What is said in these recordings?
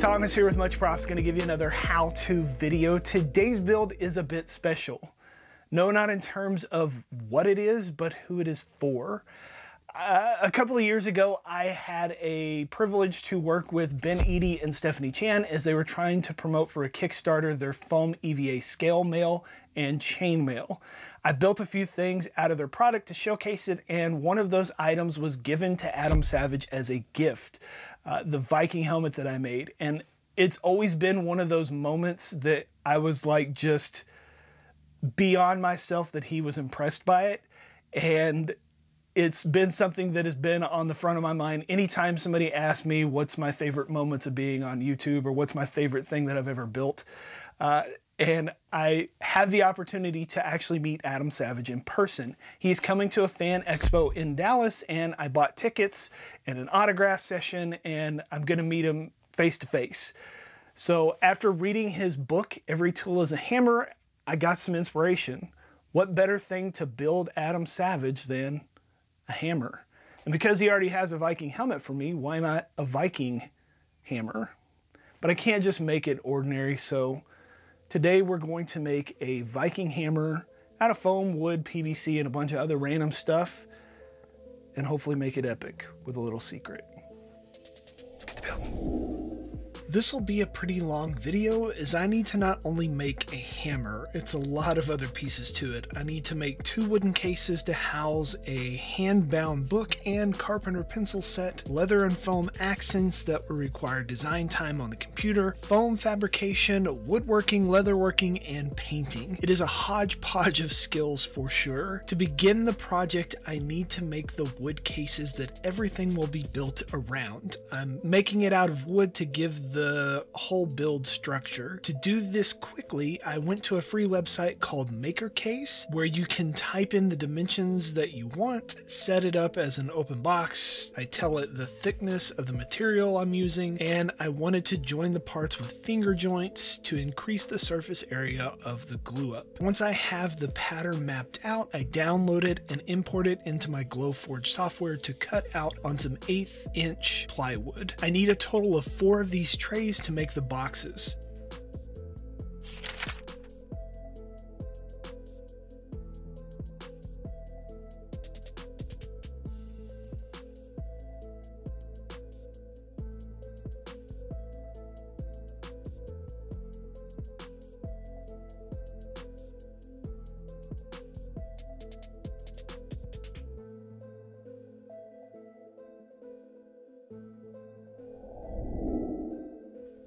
Thomas here with Much Profs, going to give you another how-to video. Today's build is a bit special. No, not in terms of what it is, but who it is for. A couple of years ago, I had a privilege to work with Ben Eady and Stephanie Chan as they were trying to promote for a Kickstarter their foam EVA scale mail and chain mail. I built a few things out of their product to showcase it, and one of those items was given to Adam Savage as a gift, the Viking helmet that I made. And it's always been one of those moments that I was like just beyond myself that he was impressed by it. And it's been something that has been on the front of my mind anytime somebody asks me what's my favorite moments of being on YouTube or what's my favorite thing that I've ever built. And I have the opportunity to actually meet Adam Savage in person. He's coming to a fan expo in Dallas, and I bought tickets and an autograph session, and I'm going to meet him face to face. So after reading his book, Every Tool is a Hammer, I got some inspiration. What better thing to build Adam Savage than a hammer? And because he already has a Viking helmet for me, why not a Viking hammer? But I can't just make it ordinary, so today we're going to make a Viking hammer out of foam, wood, PVC, and a bunch of other random stuff, and hopefully make it epic with a little secret. Let's get the build. This will be a pretty long video as I need to not only make a hammer, it's a lot of other pieces to it. I need to make 2 wooden cases to house a hand-bound book and carpenter pencil set, leather and foam accents that will require design time on the computer, foam fabrication, woodworking, leatherworking, and painting. It is a hodgepodge of skills for sure. To begin the project, I need to make the wood cases that everything will be built around. I'm making it out of wood to give the whole build structure. To do this quickly, I went to a free website called MakerCase where you can type in the dimensions that you want, set it up as an open box. I tell it the thickness of the material I'm using, and I wanted to join the parts with finger joints to increase the surface area of the glue up. Once I have the pattern mapped out, I download it and import it into my Glowforge software to cut out on some 1/8 inch plywood. I need a total of 4 of these trays to make the boxes.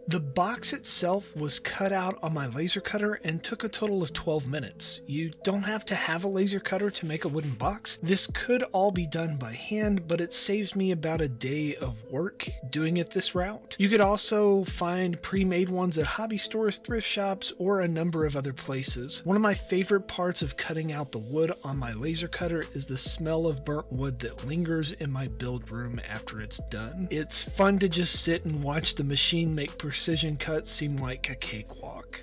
The box itself was cut out on my laser cutter and took a total of 12 minutes. You don't have to have a laser cutter to make a wooden box. This could all be done by hand, but it saves me about a day of work doing it this route. You could also find pre-made ones at hobby stores, thrift shops, or a number of other places. One of my favorite parts of cutting out the wood on my laser cutter is the smell of burnt wood that lingers in my build room after it's done. It's fun to just sit and watch the machine make precision cuts seem like a cakewalk.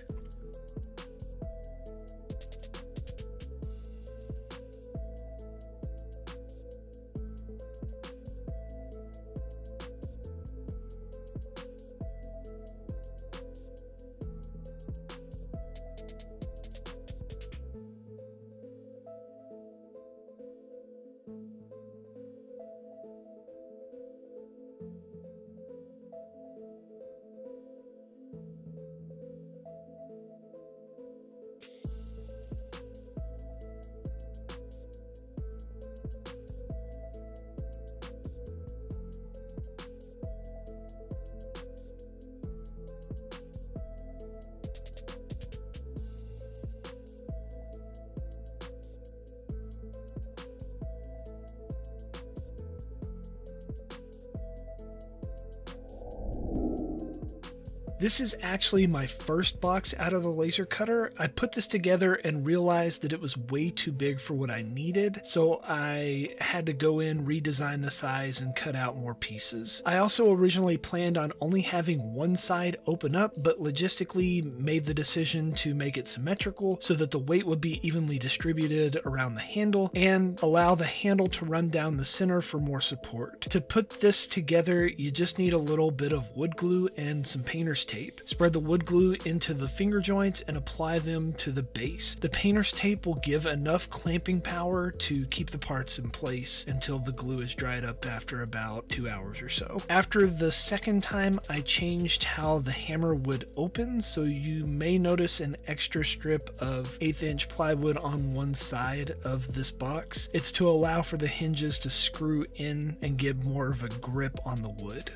This is actually my first box out of the laser cutter. I put this together and realized that it was way too big for what I needed, so I had to go in, redesign the size, and cut out more pieces. I also originally planned on only having one side open up, but logistically made the decision to make it symmetrical so that the weight would be evenly distributed around the handle and allow the handle to run down the center for more support. To put this together, you just need a little bit of wood glue and some painter's tape. Spread the wood glue into the finger joints and apply them to the base. The painter's tape will give enough clamping power to keep the parts in place until the glue is dried up after about 2 hours or so. After the second time, I changed how the hammer would open, so you may notice an extra strip of 1/8 inch plywood on one side of this box. It's to allow for the hinges to screw in and give more of a grip on the wood.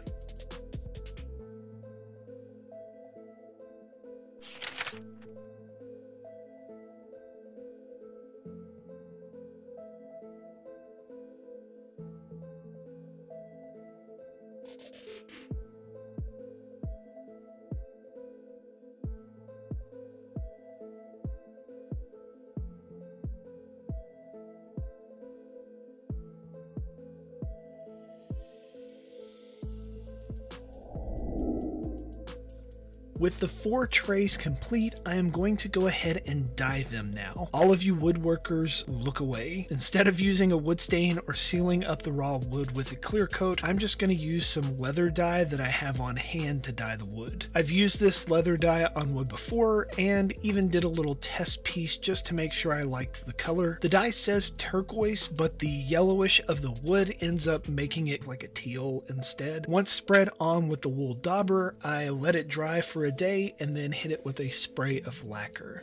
With the 4 trays complete, I am going to go ahead and dye them now. All of you woodworkers, look away. Instead of using a wood stain or sealing up the raw wood with a clear coat, I'm just going to use some leather dye that I have on hand to dye the wood. I've used this leather dye on wood before and even did a little test piece just to make sure I liked the color. The dye says turquoise, but the yellowish of the wood ends up making it like a teal instead. Once spread on with the wool dauber, I let it dry for a day and then hit it with a spray of lacquer.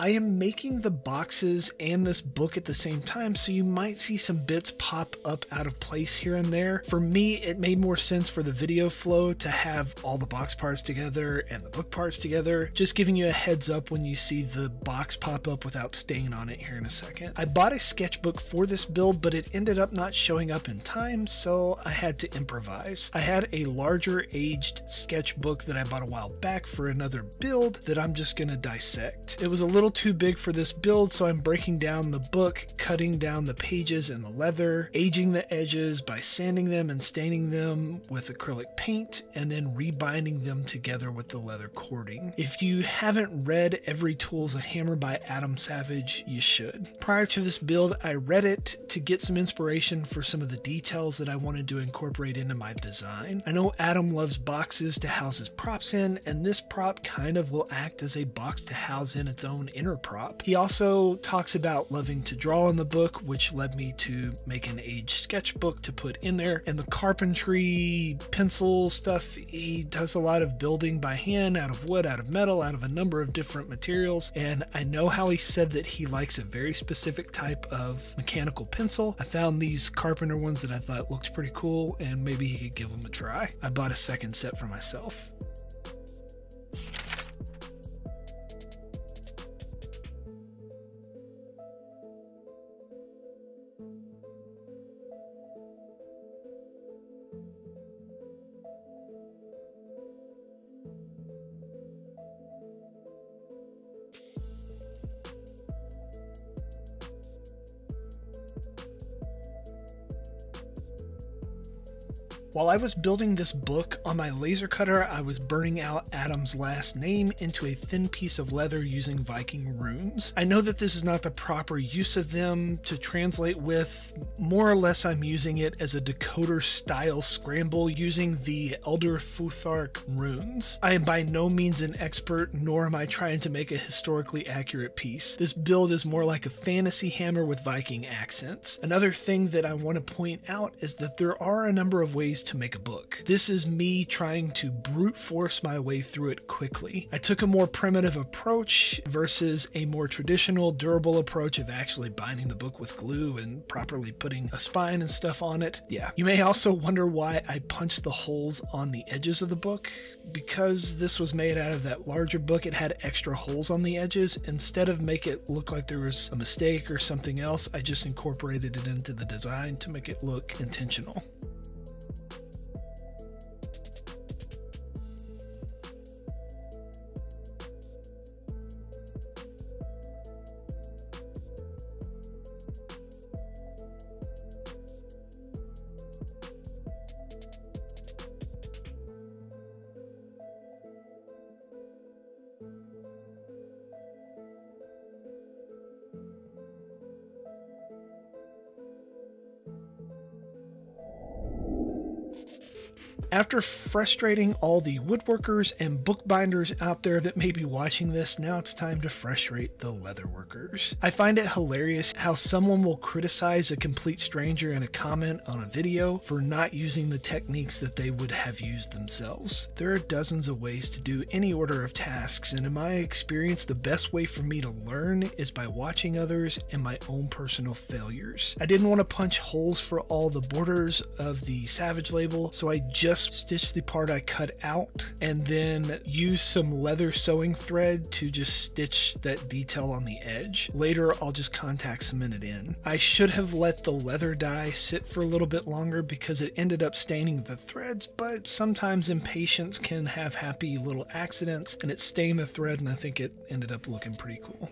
I am making the boxes and this book at the same time, so you might see some bits pop up out of place here and there. For me, it made more sense for the video flow to have all the box parts together and the book parts together, just giving you a heads up when you see the box pop up without staying on it here in a second. I bought a sketchbook for this build, but it ended up not showing up in time, so I had to improvise. I had a larger aged sketchbook that I bought a while back for another build that I'm just gonna dissect. It was a little too big for this build, so I'm breaking down the book, cutting down the pages and the leather, aging the edges by sanding them and staining them with acrylic paint, and then rebinding them together with the leather cording. If you haven't read Every Tool's a Hammer by Adam Savage, you should. Prior to this build, I read it to get some inspiration for some of the details that I wanted to incorporate into my design. I know Adam loves boxes to house his props in, and this prop kind of will act as a box to house in its own inner prop. He also talks about loving to draw in the book, which led me to make an aged sketchbook to put in there. And the carpentry, pencil stuff, he does a lot of building by hand, out of wood, out of metal, out of a number of different materials. And I know how he said that he likes a very specific type of mechanical pencil. I found these carpenter ones that I thought looked pretty cool, and maybe he could give them a try. I bought a second set for myself. While I was building this book on my laser cutter, I was burning out Adam's last name into a thin piece of leather using Viking runes. I know that this is not the proper use of them to translate with. More or less, I'm using it as a decoder style scramble using the Elder Futhark runes. I am by no means an expert, nor am I trying to make a historically accurate piece. This build is more like a fantasy hammer with Viking accents. Another thing that I want to point out is that there are a number of ways to make a book. This is me trying to brute force my way through it quickly. I took a more primitive approach versus a more traditional, durable approach of actually binding the book with glue and properly putting a spine and stuff on it. Yeah. You may also wonder why I punched the holes on the edges of the book. Because this was made out of that larger book, it had extra holes on the edges. Instead of make it look like there was a mistake or something else, I just incorporated it into the design to make it look intentional. After frustrating all the woodworkers and bookbinders out there that may be watching this, now it's time to frustrate the leatherworkers. I find it hilarious how someone will criticize a complete stranger in a comment on a video for not using the techniques that they would have used themselves. There are dozens of ways to do any order of tasks, and in my experience, the best way for me to learn is by watching others and my own personal failures. I didn't want to punch holes for all the borders of the Savage label, so I just stitch the part I cut out and then use some leather sewing thread to just stitch that detail on the edge. Later, I'll just contact cement it in. I should have let the leather dye sit for a little bit longer because it ended up staining the threads, but sometimes impatience can have happy little accidents, and it stained the thread, and I think it ended up looking pretty cool.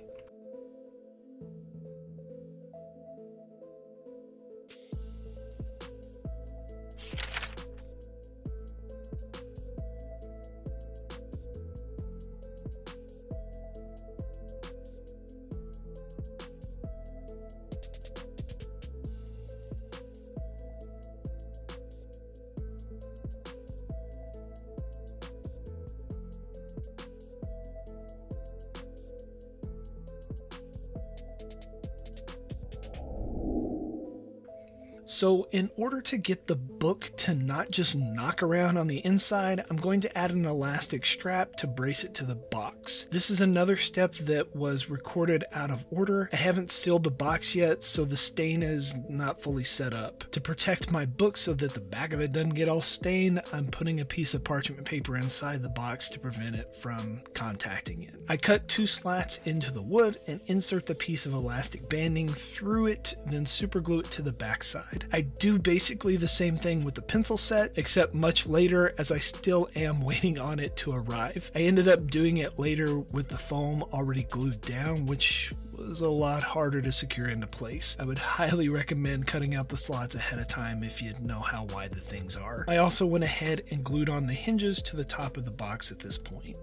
So in order to get the book to not just knock around on the inside, I'm going to add an elastic strap to brace it to the box. This is another step that was recorded out of order. I haven't sealed the box yet, so the stain is not fully set up. To protect my book so that the back of it doesn't get all stained, I'm putting a piece of parchment paper inside the box to prevent it from contacting it. I cut 2 slats into the wood and insert the piece of elastic banding through it, then super glue it to the back side. I do basically the same thing with the pencil set, except much later, as I still am waiting on it to arrive. I ended up doing it later with the foam already glued down, which was a lot harder to secure into place. I would highly recommend cutting out the slots ahead of time if you know how wide the things are. I also went ahead and glued on the hinges to the top of the box at this point.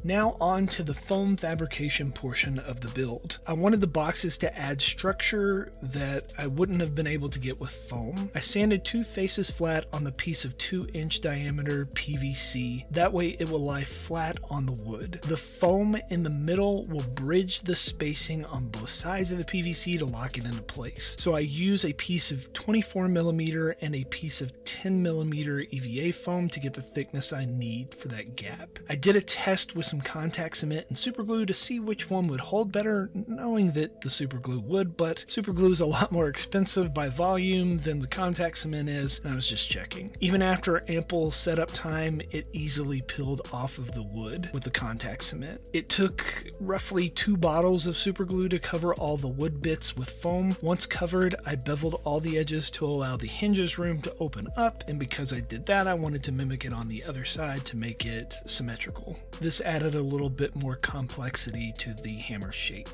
Now on to the foam fabrication portion of the build. I wanted the boxes to add structure that I wouldn't have been able to get with foam. I sanded 2 faces flat on the piece of 2-inch diameter PVC. That way it will lie flat on the wood. The foam in the middle will bridge the spacing on both sides of the PVC to lock it into place. So I use a piece of 24mm and a piece of 10mm EVA foam to get the thickness I need for that gap. I did a test with some contact cement and super glue to see which one would hold better, knowing that the super glue would, but super glue is a lot more expensive by volume than the contact cement is, and I was just checking. Even after ample setup time, it easily peeled off of the wood with the contact cement. It took roughly 2 bottles of super glue to cover all the wood bits with foam. Once covered, I beveled all the edges to allow the hinges room to open up, and because I did that, I wanted to mimic it on the other side to make it symmetrical. This added a little bit more complexity to the hammer shape.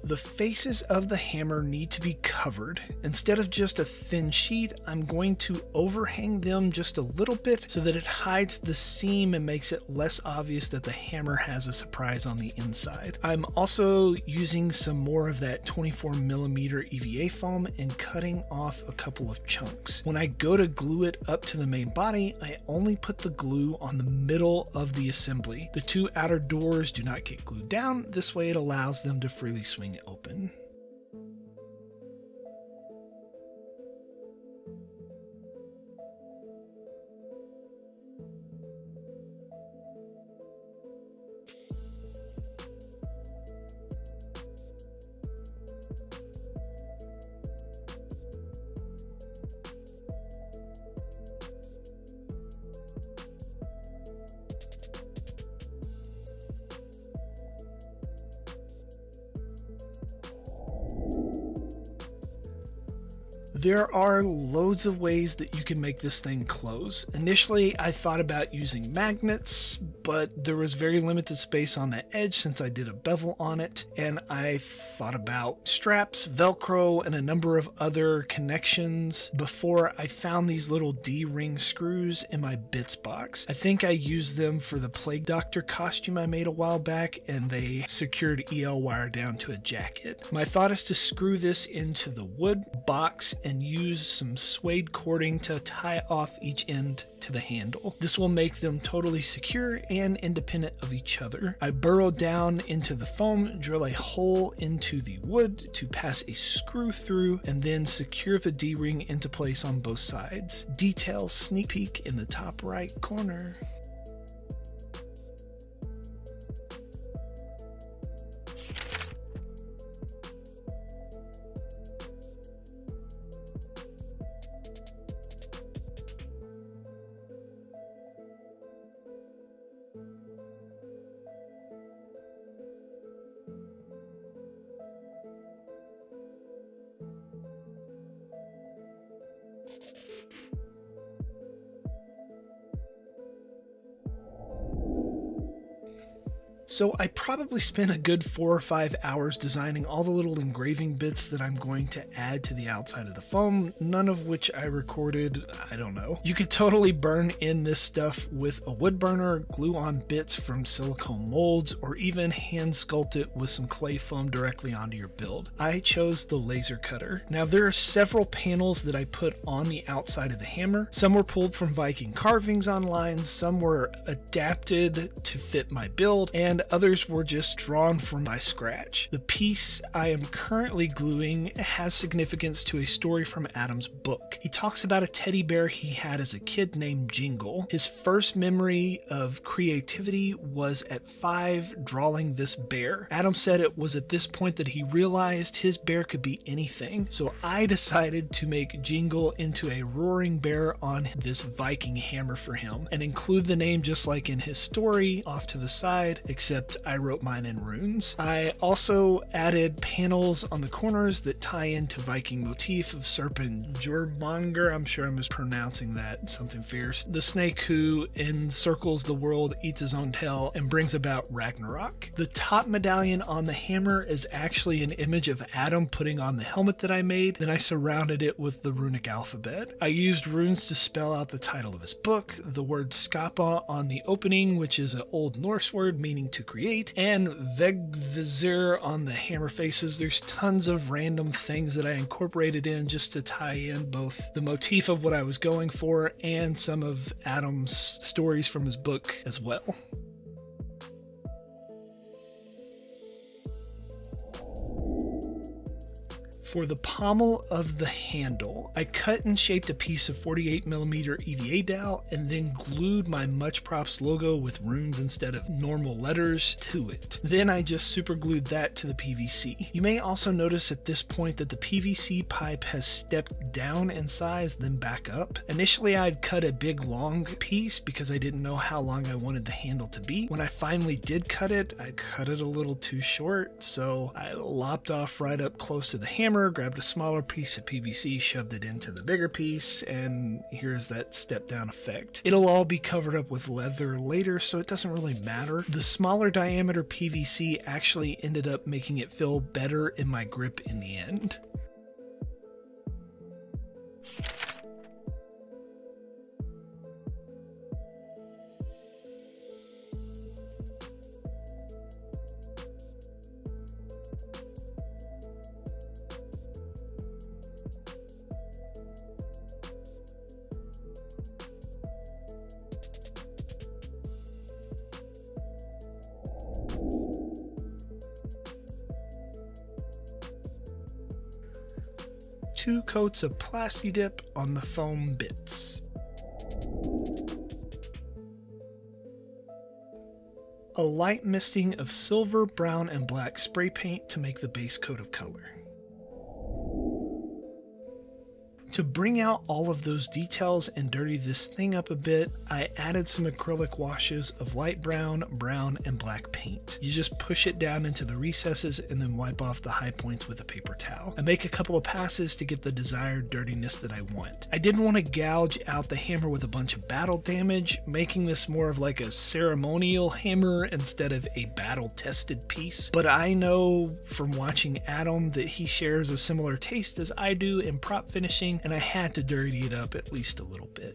The faces of the hammer need to be covered. Instead of just a thin sheet, I'm going to overhang them just a little bit so that it hides the seam and makes it less obvious that the hammer has a surprise on the inside. I'm also using some more of that 24mm EVA foam and cutting off a couple of chunks. When I go to glue it up to the main body, I only put the glue on the middle of the assembly. The 2 outer doors do not get glued down. This way it allows them to freely swing open. There are loads of ways that you can make this thing close. Initially, I thought about using magnets, but there was very limited space on the edge since I did a bevel on it, and I thought about straps, Velcro, and a number of other connections before I found these little D-ring screws in my bits box. I think I used them for the Plague Doctor costume I made a while back, and they secured EL wire down to a jacket. My thought is to screw this into the wood box and use some suede cording to tie off each end to the handle. This will make them totally secure and independent of each other. I burrow down into the foam, drill a hole into the wood to pass a screw through, and then secure the D-ring into place on both sides. Detail sneak peek in the top right corner. So I probably spent a good 4 or 5 hours designing all the little engraving bits that I'm going to add to the outside of the foam, none of which I recorded, I don't know. You could totally burn in this stuff with a wood burner, glue on bits from silicone molds, or even hand sculpt it with some clay foam directly onto your build. I chose the laser cutter. Now there are several panels that I put on the outside of the hammer. Some were pulled from Viking carvings online, some were adapted to fit my build, and others were just drawn from by scratch. The piece I am currently gluing has significance to a story from Adam's book. He talks about a teddy bear he had as a kid named Jingle. His first memory of creativity was at 5 drawing this bear. Adam said it was at this point that he realized his bear could be anything, so I decided to make Jingle into a roaring bear on this Viking hammer for him and include the name just like in his story off to the side, except I wrote mine in runes. I also added panels on the corners that tie into Viking motif of Serpent Jorvanger. I'm sure I'm mispronouncing that, something fierce. The snake who encircles the world, eats his own tail, and brings about Ragnarok. The top medallion on the hammer is actually an image of Adam putting on the helmet that I made. Then I surrounded it with the runic alphabet. I used runes to spell out the title of his book, the word skapa on the opening, which is an Old Norse word meaning to create, and Vegvizir on the hammer faces. There's tons of random things that I incorporated in just to tie in both the motif of what I was going for and some of Adam's stories from his book as well. For the pommel of the handle, I cut and shaped a piece of 48mm EVA dowel and then glued my Much Props logo with runes instead of normal letters to it. Then I just super glued that to the PVC. You may also notice at this point that the PVC pipe has stepped down in size then back up. Initially I'd cut a big long piece because I didn't know how long I wanted the handle to be. When I finally did cut it, I cut it a little too short, so I lopped off right up close to the hammer, grabbed a smaller piece of PVC, shoved it into the bigger piece, and here's that step down effect. It'll all be covered up with leather later, so it doesn't really matter. The smaller diameter PVC actually ended up making it feel better in my grip in the end. Two coats of Plasti Dip on the foam bits. A light misting of silver, brown, and black spray paint to make the base coat of color. To bring out all of those details and dirty this thing up a bit, I added some acrylic washes of light brown, brown, and black paint. You just push it down into the recesses and then wipe off the high points with a paper towel. I make a couple of passes to get the desired dirtiness that I want. I didn't want to gouge out the hammer with a bunch of battle damage, making this more of like a ceremonial hammer instead of a battle-tested piece, but I know from watching Adam that he shares a similar taste as I do in prop finishing, and I had to dirty it up at least a little bit.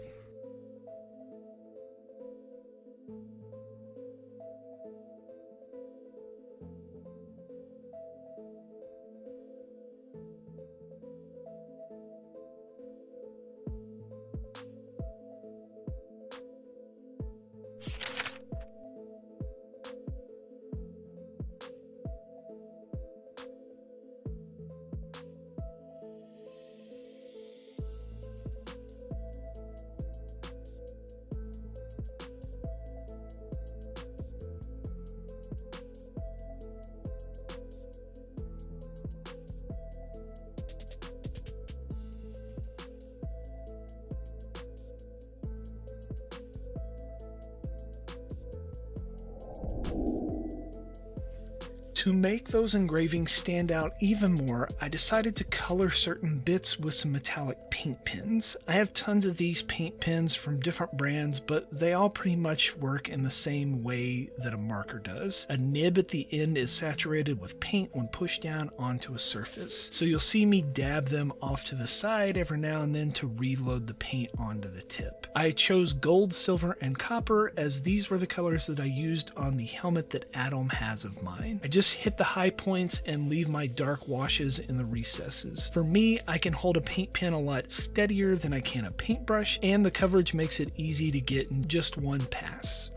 To make those engravings stand out even more, I decided to color certain bits with some metallic paint pens. I have tons of these paint pens from different brands, but they all pretty much work in the same way that a marker does. A nib at the end is saturated with paint when pushed down onto a surface. So you'll see me dab them off to the side every now and then to reload the paint onto the tip. I chose gold, silver, and copper as these were the colors that I used on the helmet that Adam has of mine. I just hit the high points and leave my dark washes in the recesses. For me, I can hold a paint pen a lot steadier than I can a paintbrush, and the coverage makes it easy to get in just one pass.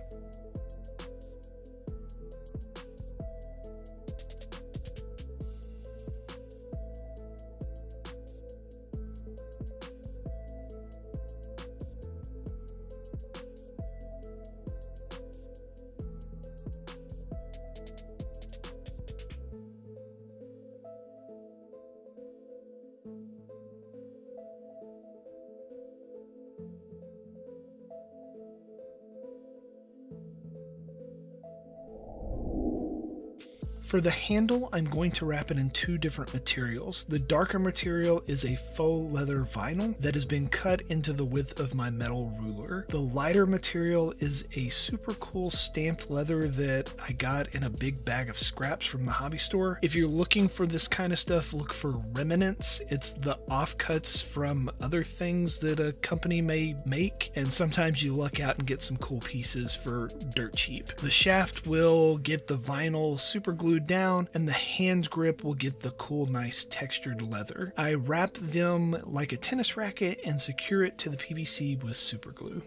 For the handle, I'm going to wrap it in two different materials. The darker material is a faux leather vinyl that has been cut into the width of my metal ruler. The lighter material is a super cool stamped leather that I got in a big bag of scraps from the hobby store. If you're looking for this kind of stuff, look for remnants. It's the offcuts from other things that a company may make, and sometimes you luck out and get some cool pieces for dirt cheap. The shaft will get the vinyl super glued down, and the hand grip will get the cool, nice textured leather. I wrap them like a tennis racket and secure it to the PVC with super glue.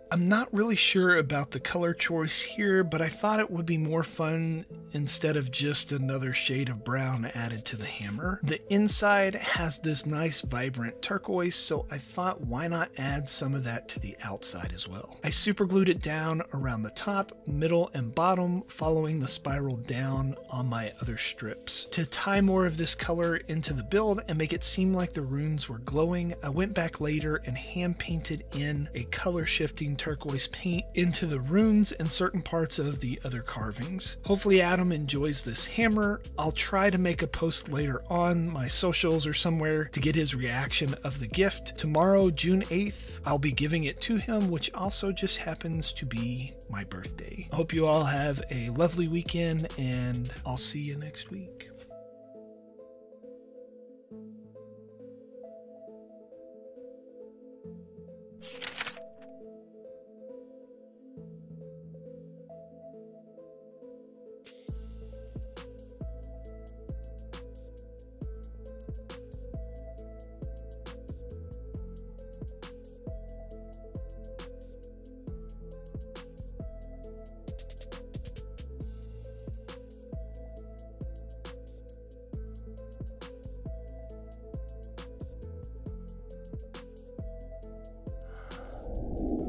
I'm not really sure about the color choice here, but I thought it would be more fun instead of just another shade of brown added to the hammer. The inside has this nice vibrant turquoise, so I thought why not add some of that to the outside as well. I super glued it down around the top, middle, and bottom, following the spiral down on my other strips. To tie more of this color into the build and make it seem like the runes were glowing, I went back later and hand painted in a color shifting turquoise paint into the runes and certain parts of the other carvings. Hopefully Adam enjoys this hammer. I'll try to make a post later on my socials or somewhere to get his reaction of the gift. Tomorrow, June 8th, I'll be giving it to him, which also just happens to be my birthday. I hope you all have a lovely weekend, and I'll see you next week.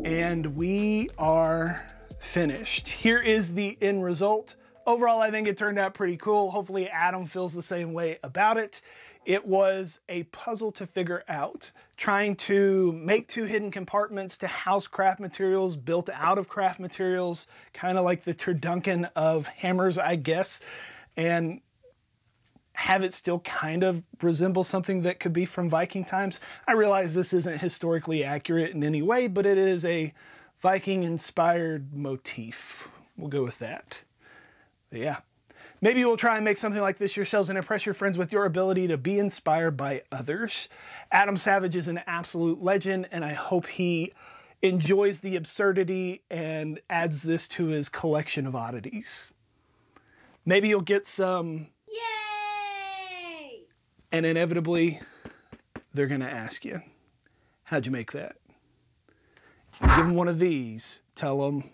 And we are finished. Here is the end result. Overall, I think it turned out pretty cool. Hopefully Adam feels the same way about it. It was a puzzle to figure out, trying to make two hidden compartments to house craft materials built out of craft materials, kind of like the Turduncan of hammers, I guess, and have it still kind of resemble something that could be from Viking times. I realize this isn't historically accurate in any way, but it is a Viking-inspired motif. We'll go with that. But yeah. Maybe you'll try and make something like this yourselves and impress your friends with your ability to be inspired by others. Adam Savage is an absolute legend, and I hope he enjoys the absurdity and adds this to his collection of oddities. Maybe you'll get some. Yay! And inevitably, they're going to ask you, how'd you make that? You give them one of these, tell them,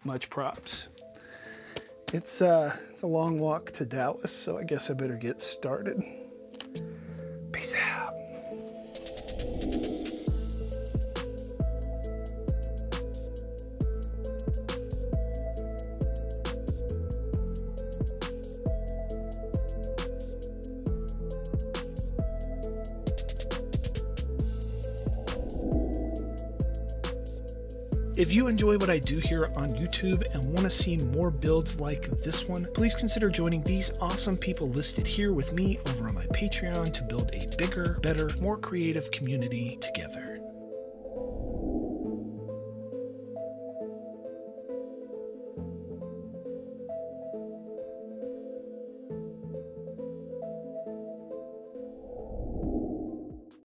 much props. It's a long walk to Dallas, so I guess I better get started. Peace out. If you enjoy what I do here on YouTube and want to see more builds like this one, please consider joining these awesome people listed here with me over on my Patreon to build a bigger, better, more creative community together.